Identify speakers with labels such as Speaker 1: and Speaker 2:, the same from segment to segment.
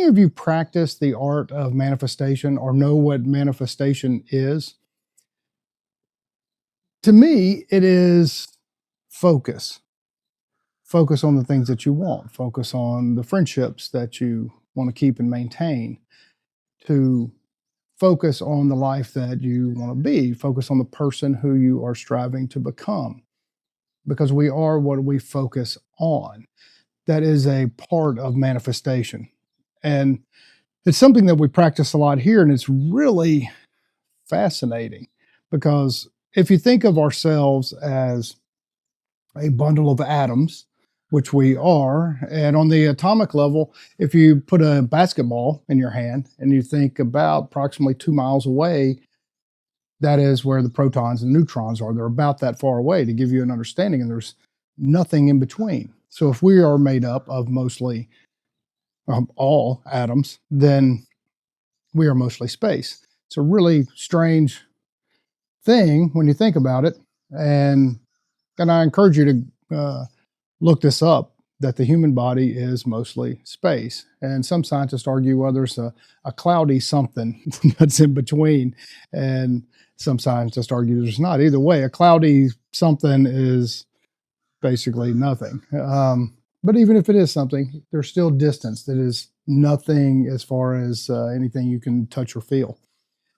Speaker 1: of you practice the art of manifestation or know what manifestation is? To me, it is focus. Focus on the things that you want, focus on the friendships that you want to keep and maintain, to focus on the life that you want to be, focus on the person who you are striving to become, because we are what we focus on. That is a part of manifestation. And it's something that we practice a lot here, and it's really fascinating because if you think of ourselves as a bundle of atoms, which we are, and on the atomic level, if you put a basketball in your hand and you think about approximately 2 miles away, that is where the protons and neutrons are. They're about that far away to give you an understanding, and there's nothing in between. So if we are made up of mostly all atoms, then we are mostly space. It's a really strange thing when you think about it. And I encourage you to look this up, that the human body is mostly space. And some scientists argue, well, there's a cloudy something that's in between. And some scientists argue there's not. Either way, a cloudy something is basically nothing. But even if it is something, there's still distance that is nothing as far as anything you can touch or feel.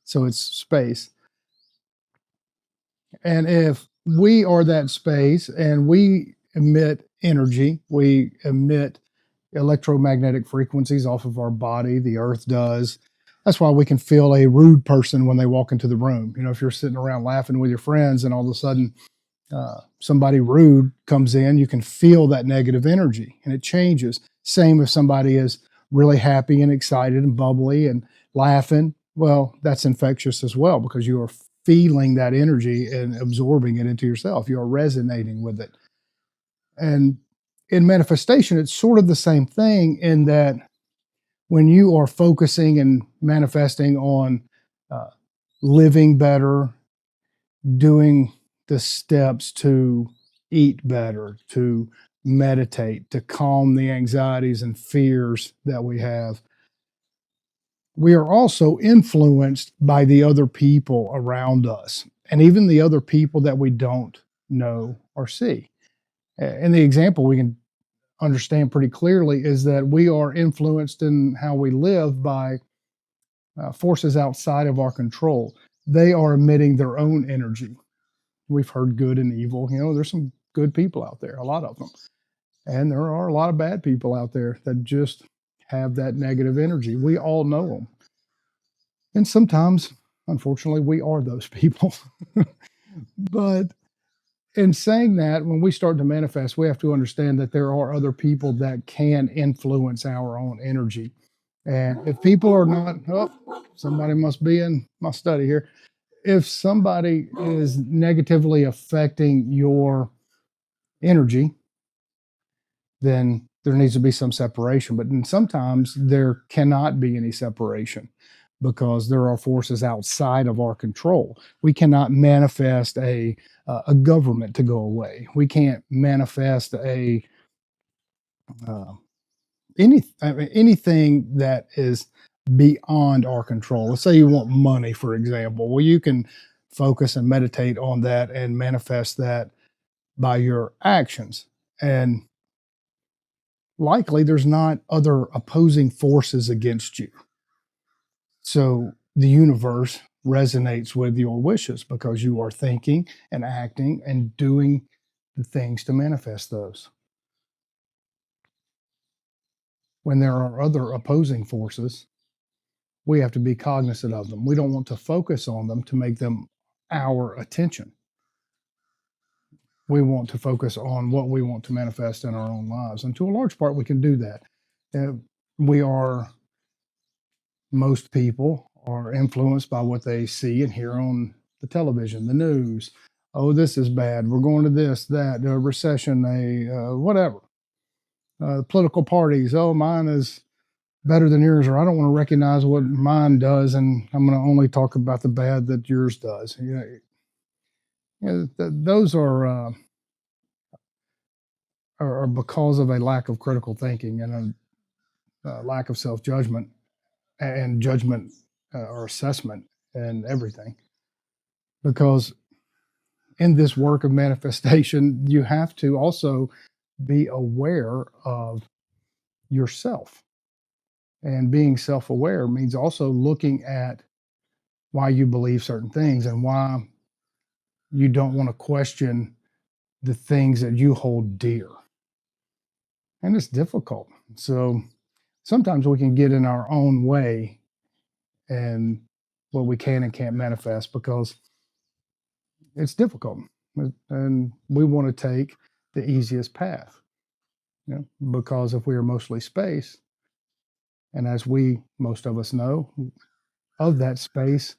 Speaker 1: So it's space. And if we are that space and we emit energy, we emit electromagnetic frequencies off of our body, the earth does. That's why we can feel a rude person when they walk into the room. You know, if you're sitting around laughing with your friends and all of a sudden somebody rude comes in, you can feel that negative energy and it changes. Same if somebody is really happy and excited and bubbly and laughing. Well, that's infectious as well because you are feeling that energy and absorbing it into yourself. You are resonating with it. And in manifestation, it's sort of the same thing in that when you are focusing and manifesting on uh, living better, doing the steps to eat better, to meditate, to calm the anxieties and fears that we have, we are also influenced by the other people around us and even the other people that we don't know or see. And the example we can understand pretty clearly is that we are influenced in how we live by forces outside of our control. They are emitting their own energy. We've heard good and evil. You know, there's some good people out there, a lot of them. And there are a lot of bad people out there that just have that negative energy. We all know them. And sometimes, unfortunately, we are those people. But in saying that, when we start to manifest, we have to understand that there are other people that can influence our own energy. And if people are not, oh, somebody must be in my study here. If somebody is negatively affecting your energy, then there needs to be some separation. But then sometimes there cannot be any separation because there are forces outside of our control. We cannot manifest a government to go away. We can't manifest a uh, anything that is beyond our control. Let's say you want money, for example. Well, you can focus and meditate on that and manifest that by your actions. And likely there's not other opposing forces against you. So the universe resonates with your wishes because you are thinking and acting and doing the things to manifest those. When there are other opposing forces, we have to be cognizant of them. We don't want to focus on them to make them our attention. We want to focus on what we want to manifest in our own lives. And to a large part, we can do that. Uh, we are, most people are influenced by what they see and hear on the television, the news. Oh, this is bad. We're going to this, that, a recession, whatever. Political parties. Oh, mine is better than yours, or I don't want to recognize what mine does, and I'm going to only talk about the bad that yours does. Those are because of a lack of critical thinking and lack of self judgment and judgment or assessment and everything. Because in this work of manifestation, you have to also be aware of yourself. And being self aware means also looking at why you believe certain things and why you don't want to question the things that you hold dear. And it's difficult. So sometimes we can get in our own way and what we can and can't manifest because it's difficult. And we want to take the easiest path, because if we are mostly space, and as we, most of us know, of that space,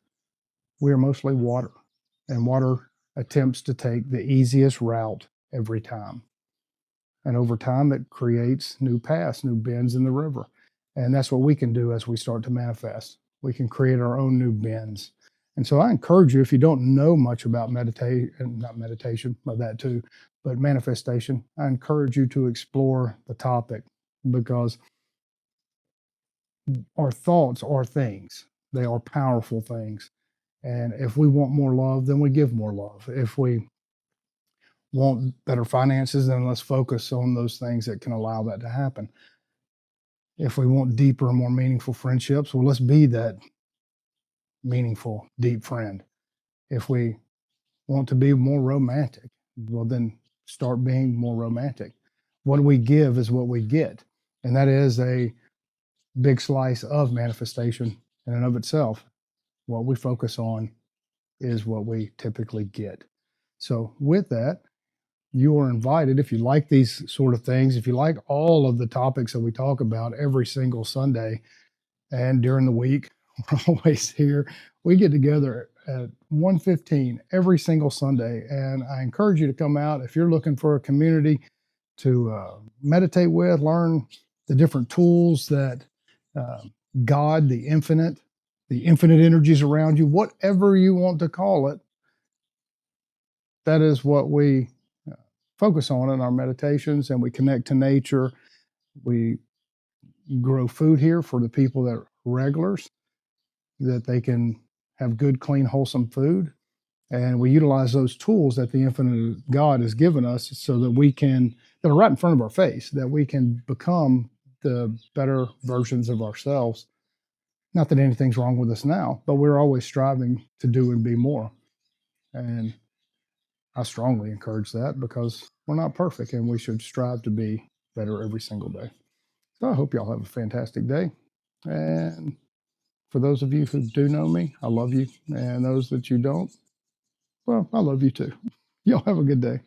Speaker 1: we are mostly water. And water attempts to take the easiest route every time. And over time, it creates new paths, new bends in the river. And that's what we can do as we start to manifest. We can create our own new bends. And so I encourage you, if you don't know much about meditation, not meditation, but that too, but manifestation, I encourage you to explore the topic because our thoughts are things. They are powerful things. And if we want more love, then we give more love. If we want better finances, then let's focus on those things that can allow that to happen. If we want deeper and more meaningful friendships, well, let's be that meaningful, deep friend. If we want to be more romantic, well, then start being more romantic. What we give is what we get. And that is a big slice of manifestation in and of itself. What we focus on is what we typically get. So, with that, you are invited if you like these sort of things, if you like all of the topics that we talk about every single Sunday and during the week, we're always here. We get together at 1:15 every single Sunday, and I encourage you to come out if you're looking for a community to meditate with, learn the different tools that uh, God, the infinite energies around you, whatever you want to call it, that is what we uh, focus on in our meditations, and we connect to nature. We grow food here for the people that are regulars, that they can have good, clean, wholesome food. And we utilize those tools that the infinite God has given us so that we can, that are right in front of our face, that we can become the better versions of ourselves. Not that anything's wrong with us now, but we're always striving to do and be more. And I strongly encourage that because we're not perfect and we should strive to be better every single day. So I hope y'all have a fantastic day. And for those of you who do know me, I love you. And those that you don't, well, I love you too. Y'all have a good day.